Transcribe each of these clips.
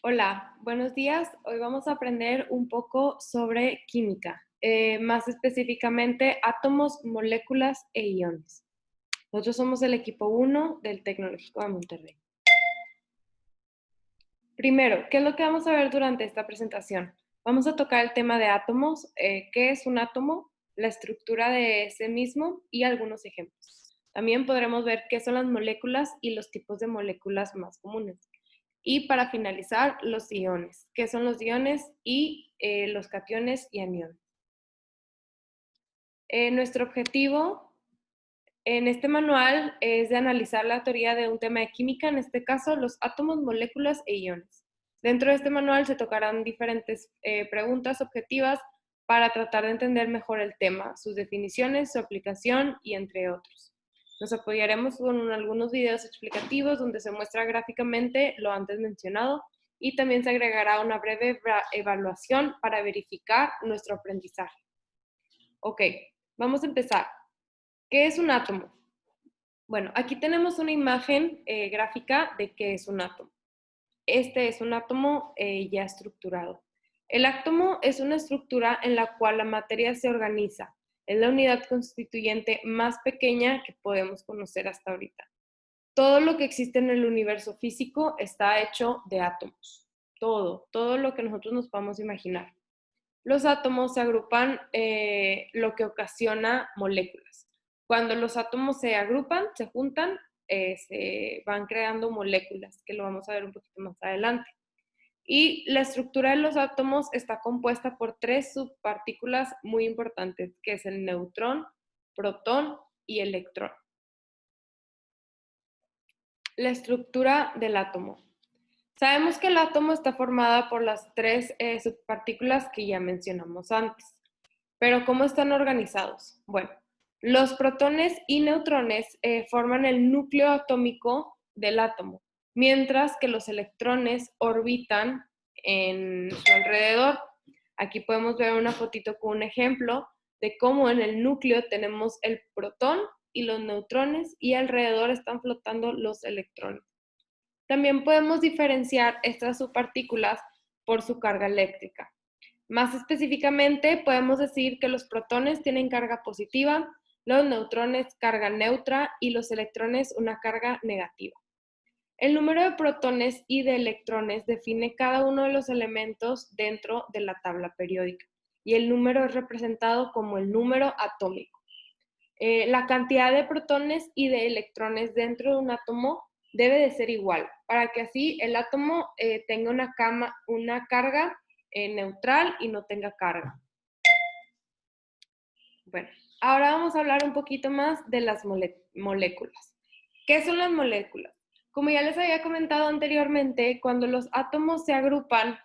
Hola, buenos días. Hoy vamos a aprender un poco sobre química, más específicamente átomos, moléculas e iones. Nosotros somos el equipo 1 del Tecnológico de Monterrey. Primero, ¿qué es lo que vamos a ver durante esta presentación? Vamos a tocar el tema de átomos, qué es un átomo, la estructura de ese mismo y algunos ejemplos. También podremos ver qué son las moléculas y los tipos de moléculas más comunes. Y para finalizar, los iones, qué son los iones y los cationes y aniones. Nuestro objetivo en este manual es de analizar la teoría de un tema de química, en este caso los átomos, moléculas e iones. Dentro de este manual se tocarán diferentes preguntas objetivas para tratar de entender mejor el tema, sus definiciones, su aplicación y entre otros. Nos apoyaremos con algunos videos explicativos donde se muestra gráficamente lo antes mencionado y también se agregará una breve evaluación para verificar nuestro aprendizaje. Ok, vamos a empezar. ¿Qué es un átomo? Bueno, aquí tenemos una imagen gráfica de qué es un átomo. Este es un átomo ya estructurado. El átomo es una estructura en la cual la materia se organiza. Es la unidad constituyente más pequeña que podemos conocer hasta ahorita. Todo lo que existe en el universo físico está hecho de átomos. Todo lo que nosotros nos podamos imaginar. Los átomos se agrupan, lo que ocasiona moléculas. Cuando los átomos se agrupan, se juntan, se van creando moléculas, que lo vamos a ver un poquito más adelante. Y la estructura de los átomos está compuesta por tres subpartículas muy importantes, que es el neutrón, protón y electrón. La estructura del átomo. Sabemos que el átomo está formada por las tres subpartículas que ya mencionamos antes. Pero ¿cómo están organizados? Bueno, los protones y neutrones forman el núcleo atómico del átomo, mientras que los electrones orbitan en su alrededor. Aquí podemos ver una fotito con un ejemplo de cómo en el núcleo tenemos el protón y los neutrones y alrededor están flotando los electrones. También podemos diferenciar estas subpartículas por su carga eléctrica. Más específicamente, podemos decir que los protones tienen carga positiva, los neutrones carga neutra y los electrones una carga negativa. El número de protones y de electrones define cada uno de los elementos dentro de la tabla periódica y el número es representado como el número atómico. La cantidad de protones y de electrones dentro de un átomo debe de ser igual, para que así el átomo tenga una carga neutral y no tenga carga. Bueno, ahora vamos a hablar un poquito más de las moléculas. ¿Qué son las moléculas? Como ya les había comentado anteriormente, cuando los átomos se agrupan,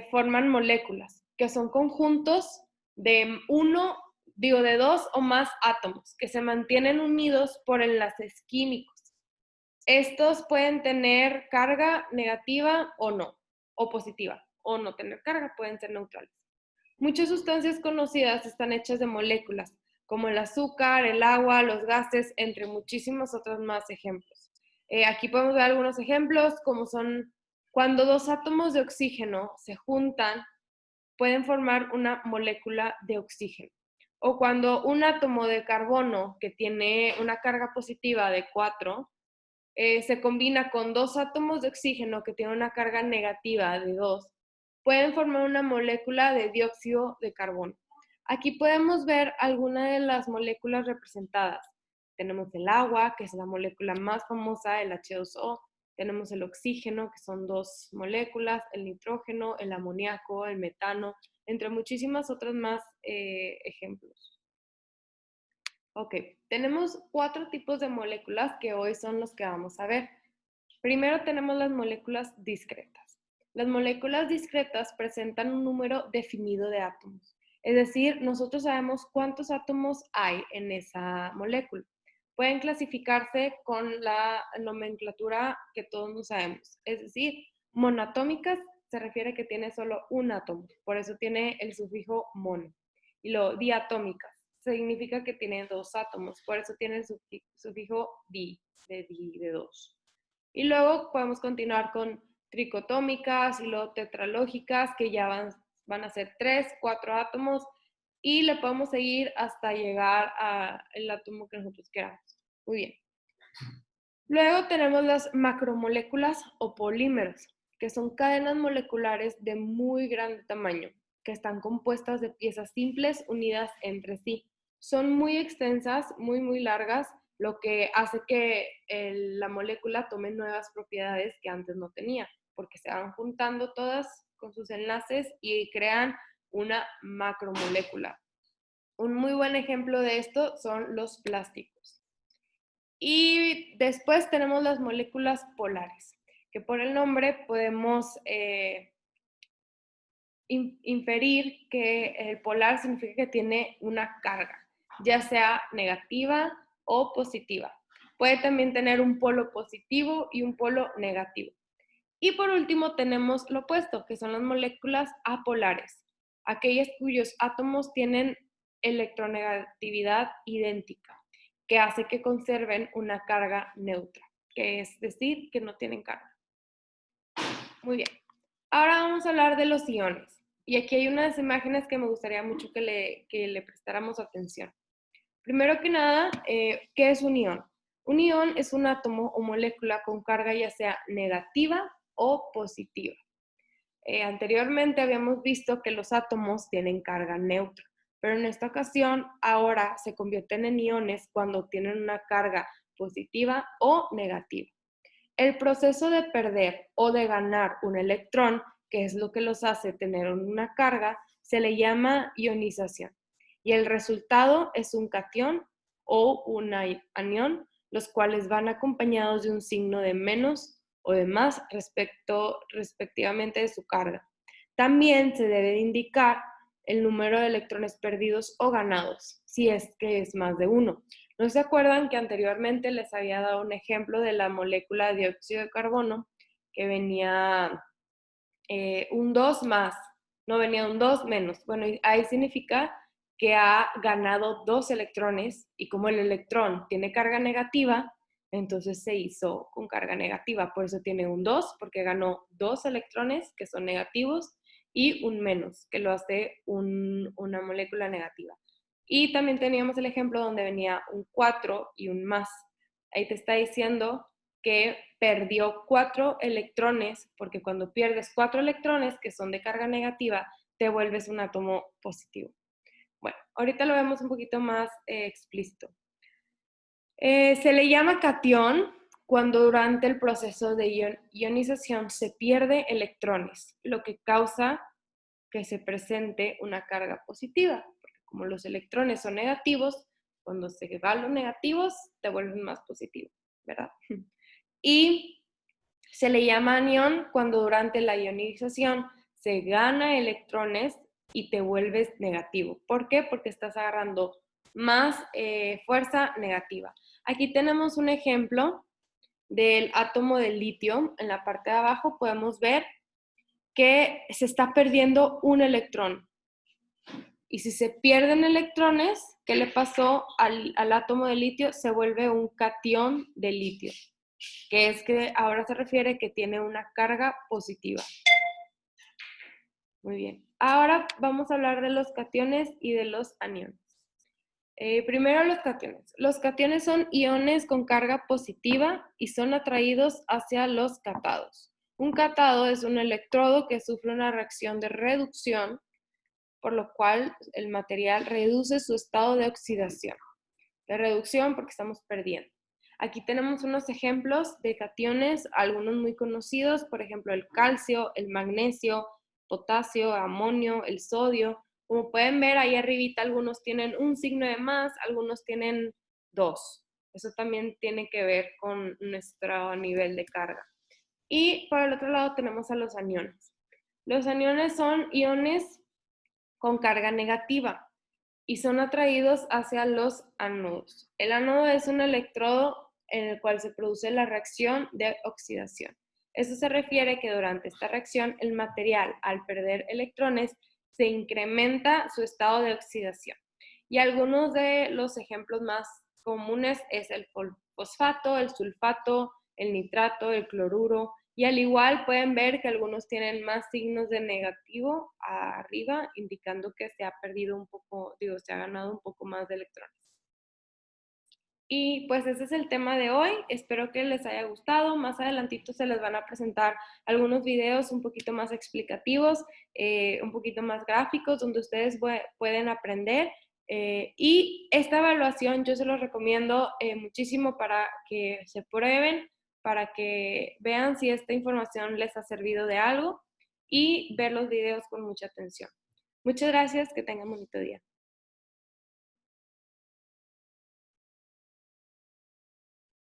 forman moléculas, que son conjuntos de dos o más átomos, que se mantienen unidos por enlaces químicos. Estos pueden tener carga negativa o no, o positiva, o no tener carga, pueden ser neutrales. Muchas sustancias conocidas están hechas de moléculas, como el azúcar, el agua, los gases, entre muchísimos otros más ejemplos. Aquí podemos ver algunos ejemplos, como son cuando dos átomos de oxígeno se juntan, pueden formar una molécula de oxígeno. O cuando un átomo de carbono que tiene una carga positiva de 4 se combina con dos átomos de oxígeno que tienen una carga negativa de 2, pueden formar una molécula de dióxido de carbono. Aquí podemos ver algunas de las moléculas representadas. Tenemos el agua, que es la molécula más famosa, el H2O. Tenemos el oxígeno, que son dos moléculas, el nitrógeno, el amoníaco, el metano, entre muchísimas otras más ejemplos. Ok, tenemos 4 tipos de moléculas que hoy son los que vamos a ver. Primero tenemos las moléculas discretas. Las moléculas discretas presentan un número definido de átomos. Es decir, nosotros sabemos cuántos átomos hay en esa molécula. Pueden clasificarse con la nomenclatura que todos no sabemos. Es decir, monoatómicas se refiere a que tiene solo un átomo. Por eso tiene el sufijo mono. Y lo diatómicas significa que tiene dos átomos. Por eso tiene el sufijo di, de dos. Y luego podemos continuar con tricotómicas y luego tetralógicas, que ya van a ser 3, 4 átomos, y le podemos seguir hasta llegar al átomo que nosotros queramos. Muy bien. Luego tenemos las macromoléculas o polímeros, que son cadenas moleculares de muy grande tamaño, que están compuestas de piezas simples unidas entre sí. Son muy extensas, muy largas, lo que hace que la molécula tome nuevas propiedades que antes no tenía, porque se van juntando todas con sus enlaces y crean una macromolécula. Un muy buen ejemplo de esto son los plásticos. Y después tenemos las moléculas polares, que por el nombre podemos inferir que el polar significa que tiene una carga, ya sea negativa o positiva. Puede también tener un polo positivo y un polo negativo. Y por último tenemos lo opuesto, que son las moléculas apolares, aquellas cuyos átomos tienen electronegatividad idéntica, que hace que conserven una carga neutra, que es decir, que no tienen carga. Muy bien. Ahora vamos a hablar de los iones. Y aquí hay unas imágenes que me gustaría mucho que le prestáramos atención. Primero que nada, ¿qué es un ion? Un ion es un átomo o molécula con carga ya sea negativa o positiva. Anteriormente habíamos visto que los átomos tienen carga neutra, pero en esta ocasión ahora se convierten en iones cuando tienen una carga positiva o negativa. El proceso de perder o de ganar un electrón, que es lo que los hace tener una carga, se le llama ionización. Y el resultado es un catión o un anión, los cuales van acompañados de un signo de menos o de más respectivamente de su carga. También se debe de indicar el número de electrones perdidos o ganados, si es que es más de uno. ¿No se acuerdan que anteriormente les había dado un ejemplo de la molécula de dióxido de carbono que venía un 2 más, no venía un 2 menos? Bueno, ahí significa que ha ganado 2 electrones y como el electrón tiene carga negativa, entonces se hizo con carga negativa. Por eso tiene un 2, porque ganó 2 electrones que son negativos y un menos, que lo hace una molécula negativa. Y también teníamos el ejemplo donde venía un 4 y un más. Ahí te está diciendo que perdió 4 electrones, porque cuando pierdes 4 electrones que son de carga negativa, te vuelves un átomo positivo. Bueno, ahorita lo vemos un poquito más explícito. Se le llama catión cuando durante el proceso de ionización se pierde electrones, lo que causa que se presente una carga positiva, porque como los electrones son negativos, cuando se van los negativos, te vuelven más positivo, ¿verdad? Y se le llama anión cuando durante la ionización se gana electrones y te vuelves negativo. ¿Por qué? Porque estás agarrando más fuerza negativa. Aquí tenemos un ejemplo del átomo de litio. En la parte de abajo podemos ver que se está perdiendo un electrón. Y si se pierden electrones, ¿qué le pasó al átomo de litio? Se vuelve un catión de litio, que es que ahora se refiere que tiene una carga positiva. Muy bien. Ahora vamos a hablar de los cationes y de los aniones. Primero los cationes. Los cationes son iones con carga positiva y son atraídos hacia los catados. Un catado es un electrodo que sufre una reacción de reducción, por lo cual el material reduce su estado de oxidación. De reducción porque estamos perdiendo. Aquí tenemos unos ejemplos de cationes, algunos muy conocidos, por ejemplo el calcio, el magnesio, potasio, amonio, el sodio. Como pueden ver ahí arribita, algunos tienen un signo de más, algunos tienen 2. Eso también tiene que ver con nuestro nivel de carga. Y por el otro lado tenemos a los aniones. Los aniones son iones con carga negativa y son atraídos hacia los ánodos. El ánodo es un electrodo en el cual se produce la reacción de oxidación. Eso se refiere que durante esta reacción el material, al perder electrones, se incrementa su estado de oxidación. Y algunos de los ejemplos más comunes es el fosfato, el sulfato, el nitrato, el cloruro, Y al igual pueden ver que algunos tienen más signos de negativo arriba, indicando que se ha perdido un poco, se ha ganado un poco más de electrones. Y pues ese es el tema de hoy. Espero que les haya gustado. Más adelantito se les van a presentar algunos videos un poquito más explicativos, un poquito más gráficos, donde ustedes pueden aprender. Y esta evaluación yo se los recomiendo muchísimo para que se prueben, para que vean si esta información les ha servido de algo y ver los videos con mucha atención. Muchas gracias, que tengan un bonito día.